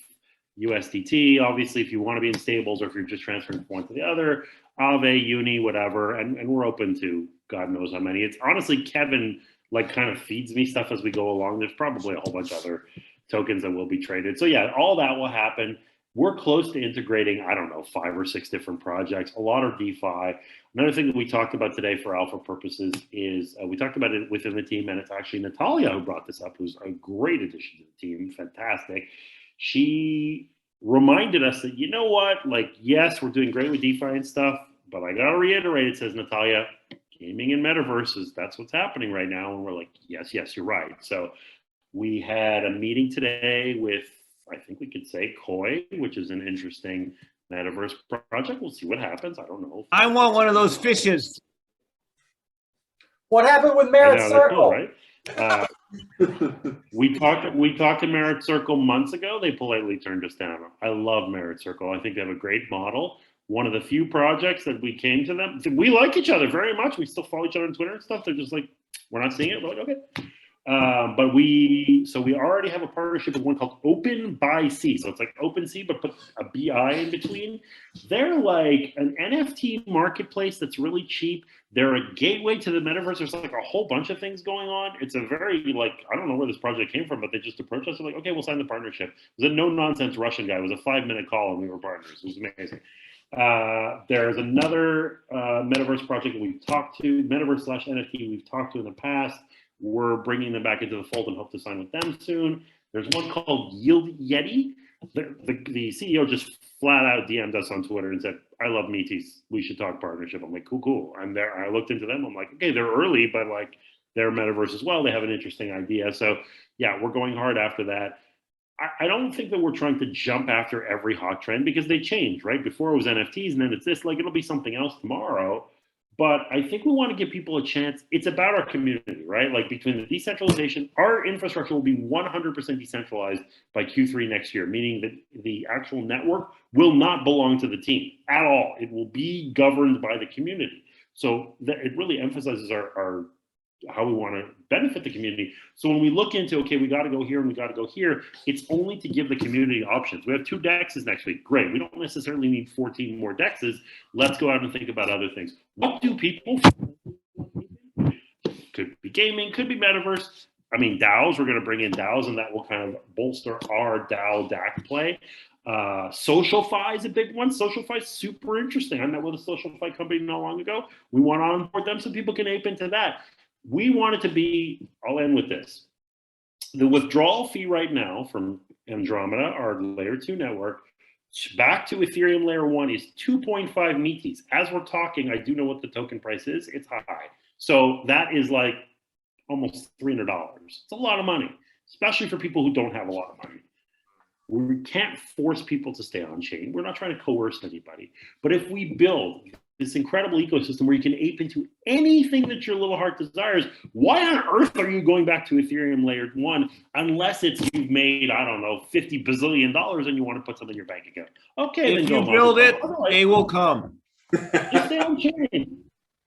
USDT. Obviously, if you want to be in stables or if you're just transferring from one to the other, Aave, Uni, whatever. And we're open to God knows how many. It's honestly, Kevin like kind of feeds me stuff as we go along. There's probably a whole bunch of other tokens that will be traded. So yeah, all that will happen. We're close to integrating, I don't know, 5 or 6 different projects, a lot of DeFi. Another thing that we talked about today for alpha purposes is we talked about it within the team, and it's actually Natalia who brought this up, who's a great addition to the team, fantastic. She reminded us that, you know what, like, yes, we're doing great with DeFi and stuff, but I got to reiterate, it says, Natalia, gaming and metaverses, that's what's happening right now. And we're like, yes, you're right. So we had a meeting today with, I think we could say Koi, which is an interesting metaverse project. We'll see what happens. I don't know. I want one of those fishes. What happened with Merit Circle? Cool, right? We talked to Merit Circle months ago. They politely turned us down. I love Merit Circle. I think they have a great model. One of the few projects that we came to them. We like each other very much. We still follow each other on Twitter and stuff. They're just like, we're not seeing it. We're like, okay. But we already have a partnership with one called Open by C. So it's like OpenSea, but put a BI in between. They're like an NFT marketplace that's really cheap. They're a gateway to the metaverse. There's like a whole bunch of things going on. It's a very, like, I don't know where this project came from, but they just approached us and like, okay, we'll sign the partnership. It was a no-nonsense Russian guy. It was a 5-minute call and we were partners. It was amazing. There's another metaverse project that we've talked to, metaverse/NFT we've talked to in the past. We're bringing them back into the fold and hope to sign with them soon. There's one called Yield Yeti. The CEO just flat out DM'd us on Twitter and said, I love METIS. We should talk partnership. I'm like, cool. I'm there. I looked into them. I'm like, okay, they're early, but like they're metaverse as well. They have an interesting idea. So yeah, we're going hard after that. I don't think that we're trying to jump after every hot trend because they change, right? Before it was NFTs and then it's this, like it'll be something else tomorrow. But I think we want to give people a chance. It's about our community, right? Like between the decentralization, our infrastructure will be 100% decentralized by Q3 next year, meaning that the actual network will not belong to the team at all. It will be governed by the community. So that it really emphasizes our how we want to benefit the community. So when we look into, okay, we got to go here and we got to go here, it's only to give the community options. We have 2 DEXs next week. Great. We don't necessarily need 14 more DEXs. Let's go out and think about other things. What do people? Could be gaming, could be metaverse. I mean, DAOs, we're going to bring in DAOs and that will kind of bolster our DAO DAC play. SocialFi is a big one. SocialFi is super interesting. I met with a SocialFi company not long ago. We want to onboard them so people can ape into that. We want it to be, I'll end with this. The withdrawal fee right now from Andromeda, our layer 2 network, back to Ethereum layer 1 is 2.5 METIS. As we're talking, I do know what the token price is. It's high. So that is like almost $300. It's a lot of money, especially for people who don't have a lot of money. We can't force people to stay on chain. We're not trying to coerce anybody. But if we build this incredible ecosystem where you can ape into anything that your little heart desires, why on earth are you going back to Ethereum layer 1 unless it's you've made, I don't know, $50 bazillion and you want to put something in your bank account? Okay, if you build it, they will come. Just stay on chain.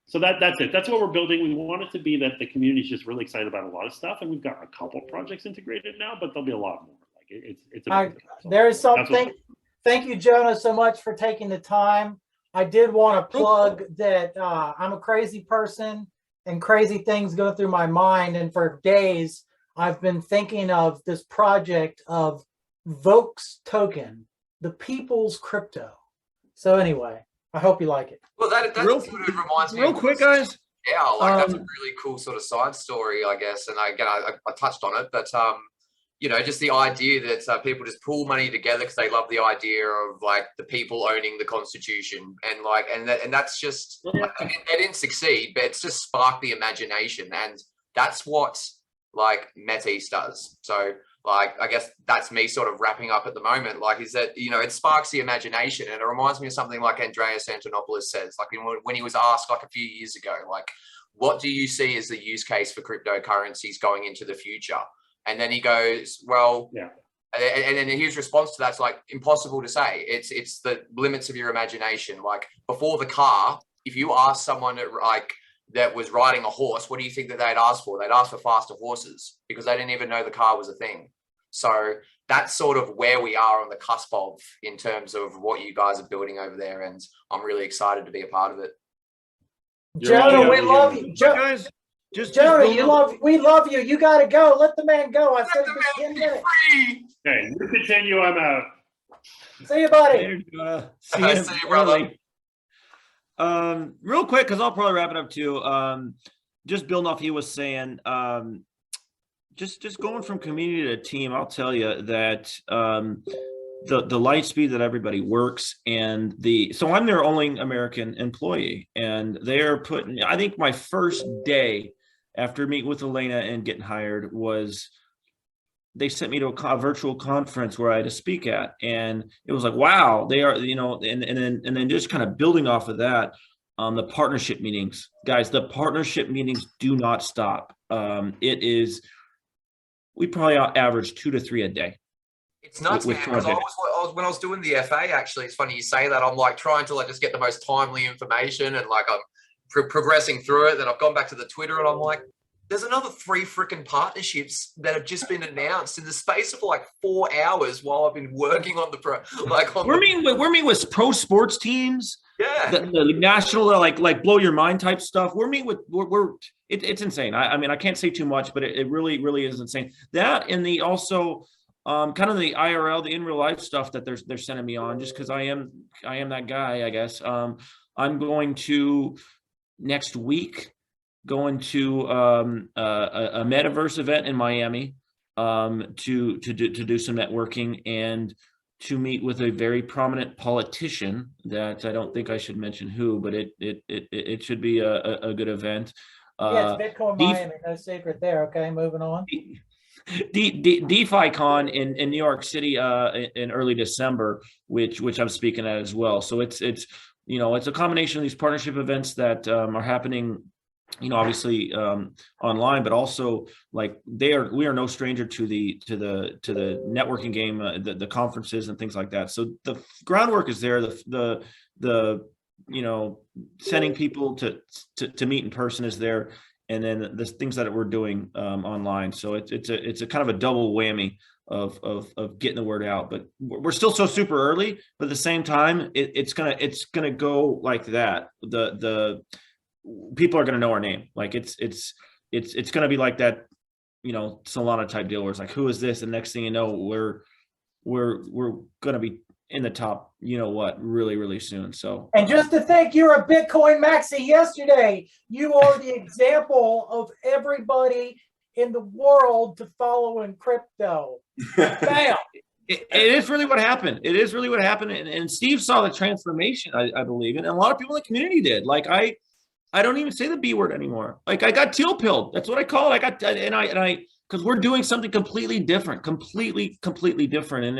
So that's it. That's what we're building. We want it to be that the community is just really excited about a lot of stuff, and we've got a couple projects integrated now, but there'll be a lot more. Like it's there is something. Thank you, Jonah, so much for taking the time. I did want to plug that I'm a crazy person and crazy things go through my mind. And for days, I've been thinking of this project of Vokes token, the people's crypto. So anyway, I hope you like it. Well, that Real sort of reminds me. Real quick, guys. Yeah, like that's a really cool sort of side story, I guess. And I touched on it, but you know, just the idea that people just pull money together because they love the idea of like the people owning the Constitution, and like, and that's just like, they didn't succeed, but it's just sparked the imagination, and that's what like METIS does. So like, I guess that's me sort of wrapping up at the moment. Like, is that, you know, it sparks the imagination, and it reminds me of something like Andreas Antonopoulos says, like when he was asked like a few years ago, like, what do you see as the use case for cryptocurrencies going into the future? And then he goes, well, yeah. And then his response to that's like impossible to say. It's the limits of your imagination. Like before the car, if you ask someone that was riding a horse, what do you think that they'd ask for? They'd ask for faster horses because they didn't even know the car was a thing. So that's sort of where we are on the cusp of in terms of what you guys are building over there. And I'm really excited to be a part of it. Jonah, we love you. Guys, Jonah, we love you. You got to go. Let the man go. I said it 10 minutes. Okay, you continue. I'm out. See you, buddy. See you, brother. Real quick, because I'll probably wrap it up too. Just building off he was saying, just going from community to team, I'll tell you that the light speed that everybody works, and so I'm their only American employee, and they're putting, I think my first day after meeting with Elena and getting hired was they sent me to a virtual conference where I had to speak at, and it was like, wow, they are, you know, and then just kind of building off of that, the partnership meetings, guys, the partnership meetings do not stop. We probably average 2 to 3 a day. It's nuts, man, because when I was doing the FA, actually, it's funny you say that. I'm like trying to like just get the most timely information, and like I'm progressing through it. Then I've gone back to the Twitter, and I'm like, there's another 3 freaking partnerships that have just been announced in the space of like 4 hours while I've been working on the we're meeting with pro sports teams. Yeah, the national like blow your mind type stuff. It's insane. I mean, I can't say too much, but it really is insane. That and the also kind of the IRL, the in real life stuff that they're sending me on, just because I am that guy, I guess. I'm going to next week going to a metaverse event in Miami to do some networking and to meet with a very prominent politician that I don't think I should mention who, but it should be a good event. Yeah, it's Bitcoin Miami, no secret there. Okay, moving on. DeFi-Con in New York City in early December, which I'm speaking at as well. So it's you know, it's a combination of these partnership events that are happening, you know, obviously online, but also like we are no stranger to the networking game, the conferences and things like that. So the groundwork is there. The you know, sending people to meet in person is there, and then the things that we're doing online. So it's a kind of a double whammy of getting the word out. But we're still so super early, but at the same time, it's gonna go like that. The people are going to know our name. Like it's going to be like that, you know, Solana type deal where it's like, who is this? And next thing you know, we're going to be in the top, you know what, really, really soon. So, and just to think, you're a Bitcoin maxi yesterday. You are the example of everybody in the world to follow in crypto. Bam. It is really what happened. It is really what happened. And Steve saw the transformation, I believe, and a lot of people in the community did. Like I don't even say the B word anymore. Like I got teal pilled. That's what I call it. Because we're doing something completely different, completely different. And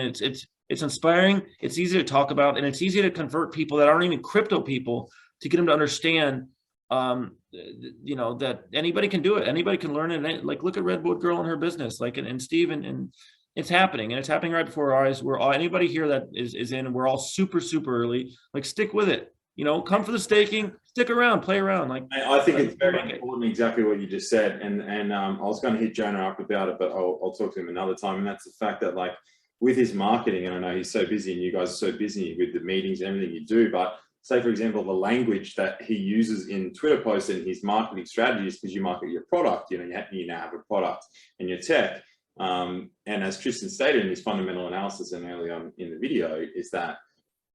it's inspiring. It's easy to talk about, and it's easy to convert people that aren't even crypto people to get them to understand, you know, that anybody can do it. Anybody can learn it. And like, look at Redwood Girl and her business, like, and Steve and it's happening, and it's happening right before our eyes. Anybody here that is in, we're all super early, like stick with it. You know, come for the staking, stick around, play around. Like I think it's very important, exactly what you just said. And I was going to hit Jonah up about it, but I'll talk to him another time. And that's the fact that like with his marketing, and I know he's so busy and you guys are so busy with the meetings and everything you do, but say, for example, the language that he uses in Twitter posts and his marketing strategies, because you market your product, you know, you now have a product and your tech. And as Tristan stated in his fundamental analysis and early on in the video, is that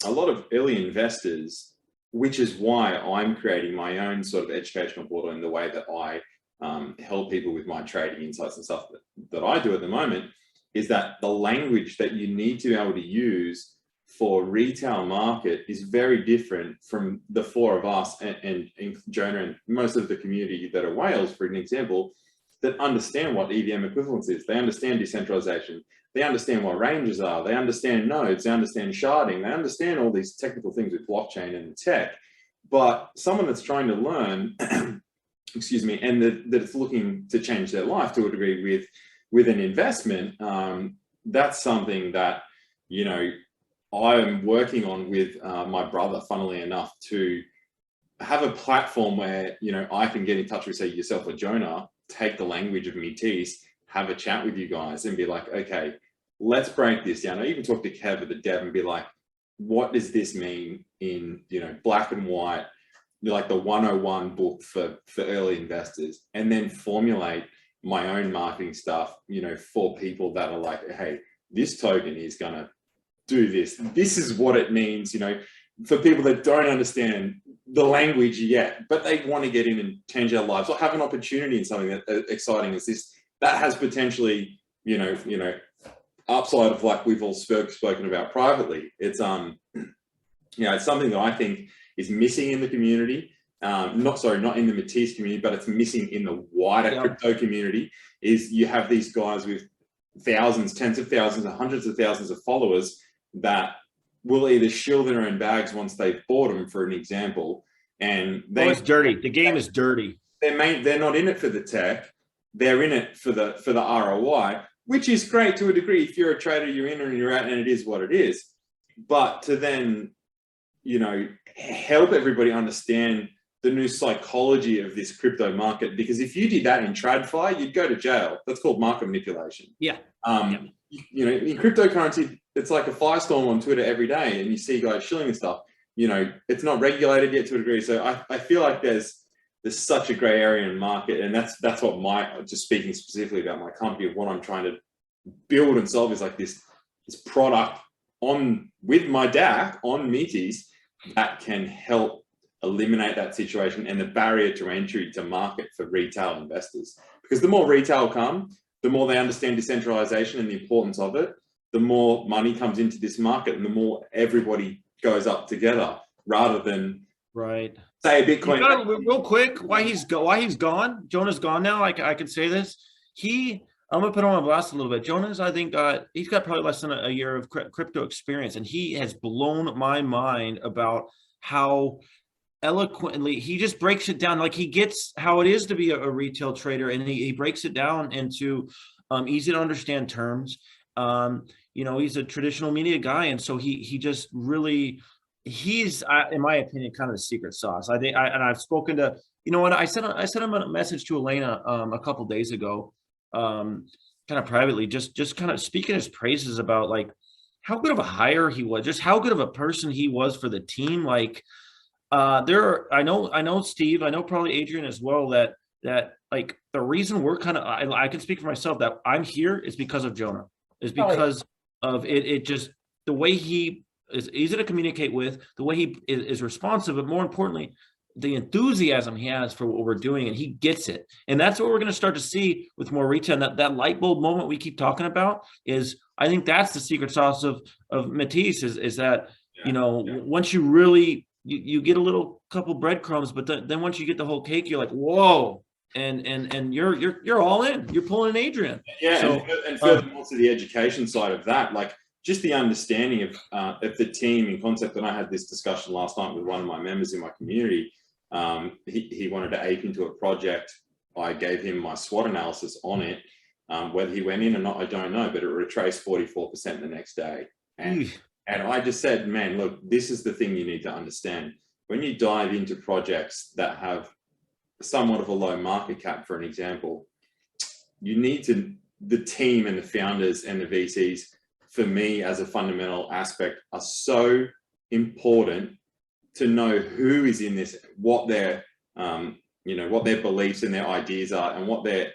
a lot of early investors which is why I'm creating my own sort of educational portal in the way that I help people with my trading insights and stuff that I do at the moment, is that the language that you need to be able to use for retail market is very different from the four of us and Jonah and most of the community that are whales, for an example, that understand what EVM equivalence is. They understand decentralization. They understand what ranges are. They understand nodes. They understand sharding. They understand all these technical things with blockchain and tech. But someone that's trying to learn, excuse me, and that it's looking to change their life to a degree with an investment, that's something that, you know, I'm working on with my brother, funnily enough, to have a platform where, you know, I can get in touch with, say, yourself or Jonah, take the language of METIS, have a chat with you guys and be like, okay, let's break this down. I even talk to Kev at the dev and be like, what does this mean in, you know, black and white, like the 101 book for early investors, and then formulate my own marketing stuff, you know, for people that are like, hey, this token is going to do this. This is what it means, you know, for people that don't understand the language yet, but they want to get in and change their lives or have an opportunity in something that exciting as this, that has potentially, you know, upside of, like we've all spoken about privately. It's, you know, it's something that I think is missing in the community. Not in the METIS community, but it's missing in the wider crypto community, is you have these guys with thousands, tens of thousands, and hundreds of thousands of followers that will either shill their own bags once they've bought them, for an example, and it's dirty. The game is dirty. They're not in it for the tech. They're in it for the ROI, which is great to a degree. If you're a trader, you're in and you're out, and it is what it is. But to then, you know, help everybody understand the new psychology of this crypto market, because if you did that in TradFi, you'd go to jail. That's called market manipulation. Yeah. You know, in cryptocurrency, it's like a firestorm on Twitter every day, and you see guys shilling and stuff. You know, it's not regulated yet to a degree. So I feel like there's such a gray area in market, and that's what just speaking specifically about my company, of what I'm trying to build and solve is like this product with my DAC on METIS that can help eliminate that situation and the barrier to entry to market for retail investors. Because the more retail come, the more they understand decentralization and the importance of it, the more money comes into this market and the more everybody goes up together, rather than say a Bitcoin. Real quick, why he's gone. Jonah's gone now. I can say this. I'm gonna put him on blast a little bit. Jonah's, I think, he's got probably less than a year of crypto experience, and he has blown my mind about how eloquently he just breaks it down. Like, he gets how it is to be a retail trader, and he breaks it down into easy to understand terms. You know, he's a traditional media guy, and so he just really, he's in my opinion kind of the secret sauce. I think, and I've spoken to, you know what, I sent him a message to Elena a couple days ago, kind of privately, just kind of speaking his praises about like how good of a hire he was, just how good of a person he was for the team. Like, I know Steve, I know probably Adrian as well, that like the reason we're kind of, I can speak for myself, that I'm here is because of Jonah, is because of it just the way he is easy to communicate with, the way he is responsive, but more importantly, the enthusiasm he has for what we're doing, and he gets it. And that's what we're going to start to see with more retail. And that light bulb moment we keep talking about is, I think that's the secret sauce of METIS, is that, you know, once you really, you get a little couple breadcrumbs, but then once you get the whole cake, you're like, whoa, and you're all in. You're pulling an Adrian. Yeah, so, and furthermore to the education side of that, like just the understanding of the team in concept. And I had this discussion last night with one of my members in my community. He wanted to ape into a project. I gave him my SWOT analysis on it. Whether he went in or not, I don't know, but it retraced 44% the next day. And I just said, man, look, this is the thing you need to understand. When you dive into projects that have somewhat of a low market cap, for an example, you need the team and the founders and the VCs, for me as a fundamental aspect, are so important to know who is in this, what their, you know, what their beliefs and their ideas are, and what their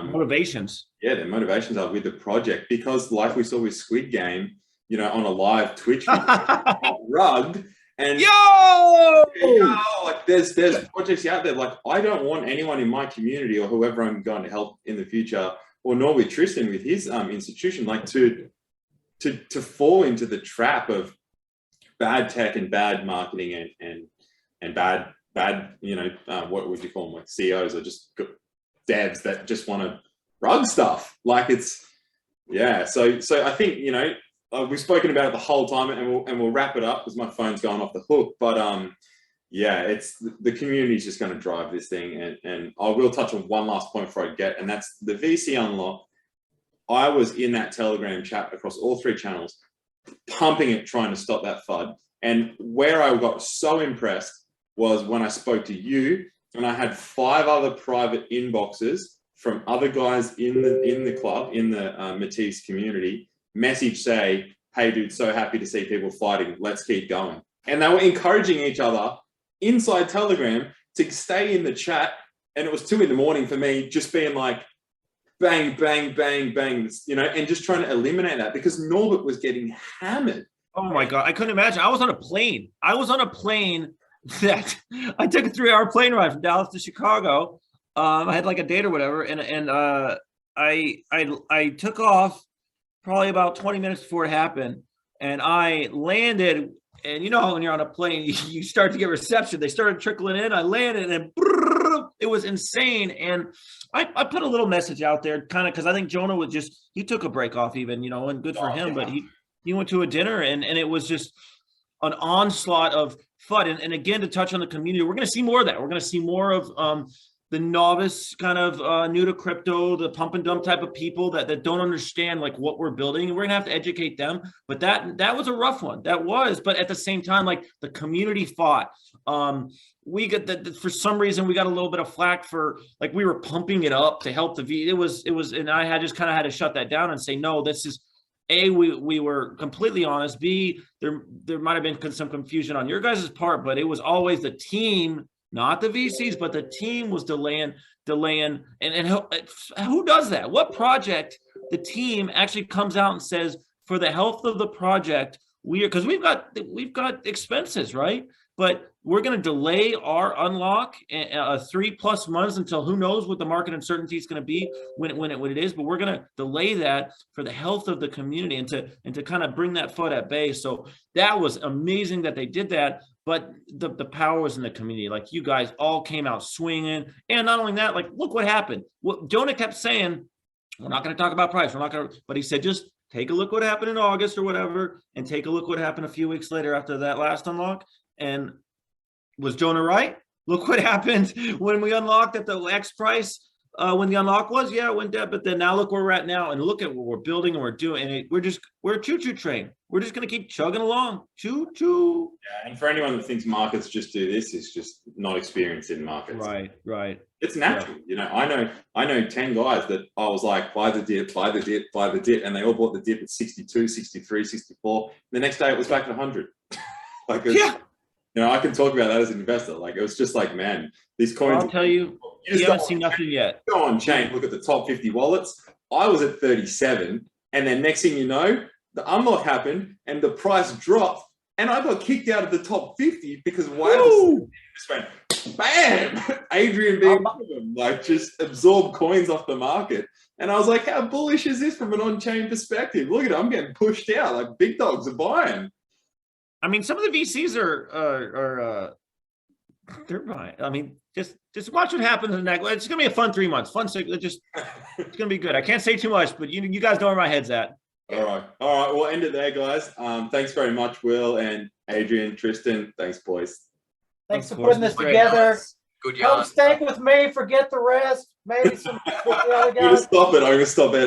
motivations. Yeah, their motivations are with the project. Because like we saw with Squid Game, you know, on a live Twitch video, rugged, and oh, like there's projects out there. Like I don't want anyone in my community or whoever I'm going to help in the future, or nor with Tristan with his institution, like to fall into the trap of bad tech and bad marketing and bad what would you call them, like CEOs or just devs that just want to rug stuff. Like it's so I think we've spoken about it the whole time, and we'll wrap it up because my phone's going off the hook. But it's the community is just going to drive this thing, and I will touch on one last point before I get, and that's the VC unlock. I was in that Telegram chat across all 3 channels, pumping it, trying to stop that FUD. And where I got so impressed was when I spoke to you, and I had 5 other private inboxes from other guys in the club, in the METIS community, message say, "Hey dude, so happy to see people fighting. Let's keep going." And they were encouraging each other inside Telegram to stay in the chat. And it was 2 a.m. for me, just being like, bang, bang, bang, bang, and just trying to eliminate that because Norbert was getting hammered. Oh my God, I couldn't imagine. I was on a plane that I took a 3-hour plane ride from Dallas to Chicago. I had like a date or whatever, and I took off probably about 20 minutes before it happened, and I landed. And when you're on a plane, you start to get reception. They started trickling in. I landed, and it was insane. And I put a little message out there, kind of, because I think Jonah he took a break off even, and good for him. But he went to a dinner, and it was just an onslaught of FUD. And again, to touch on the community, we're going to see more of that. We're going to see more of the novice kind of new to crypto, the pump and dump type of people that don't understand like what we're building, and we're gonna have to educate them. But that was a rough one. That was, but at the same time, like the community fought. We got that for some reason we got a little bit of flack for like we were pumping it up to help the V. It was, and I had just kind of had to shut that down and say no. This is A, we were completely honest. B, there might have been some confusion on your guys' part, but it was always the team. Not the VCs, but the team was delaying. And who does that? What project the team actually comes out and says, for the health of the project, because we've got expenses, right? But we're going to delay our unlock 3+ months until who knows what the market uncertainty is going to be when it is. But we're going to delay that for the health of the community and to kind of bring that FUD at bay. So that was amazing that they did that. But the power was in the community. Like you guys all came out swinging. And not only that, like, look what happened. What Jonah kept saying, we're not going to talk about price. We're not going to, but he said, just take a look what happened in August or whatever, and take a look what happened a few weeks later after that last unlock. And was Jonah right? Look what happened when we unlocked at the X price. When the unlock was, it went down, but then now look where we're at now, and look at what we're building and we're doing. And we're a choo-choo train. We're just going to keep chugging along. Choo-choo. Yeah, and for anyone that thinks markets just do this, is just not experienced in markets. Right. It's natural. Yeah. I know 10 guys that I was like, buy the dip, buy the dip, buy the dip. And they all bought the dip at 62, 63, 64. The next day it was back to 100. I can talk about that as an investor. Like, it was just like, man, these coins. I'll tell you, you haven't seen nothing yet. Go on chain, look at the top 50 wallets. I was at 37. And then next thing you know, the unlock happened and the price dropped. And I got kicked out of the top 50 because just went, bam! Adrian being one of them, like, just absorb coins off the market. And I was like, how bullish is this from an on-chain perspective? Look at it, I'm getting pushed out. Like, big dogs are buying. I mean, some of the VCs are they're buying. I mean, just watch what happens in that. It's gonna be a fun 3 months. It's gonna be good. I can't say too much, but you guys know where my head's at. All right. We'll end it there, guys. Thanks very much, Will and Adrian, Tristan. Thanks, boys. Thanks for putting this together. Good yarn. Come stay with me. Forget the rest. Maybe some with the other guys. I'm gonna stop it.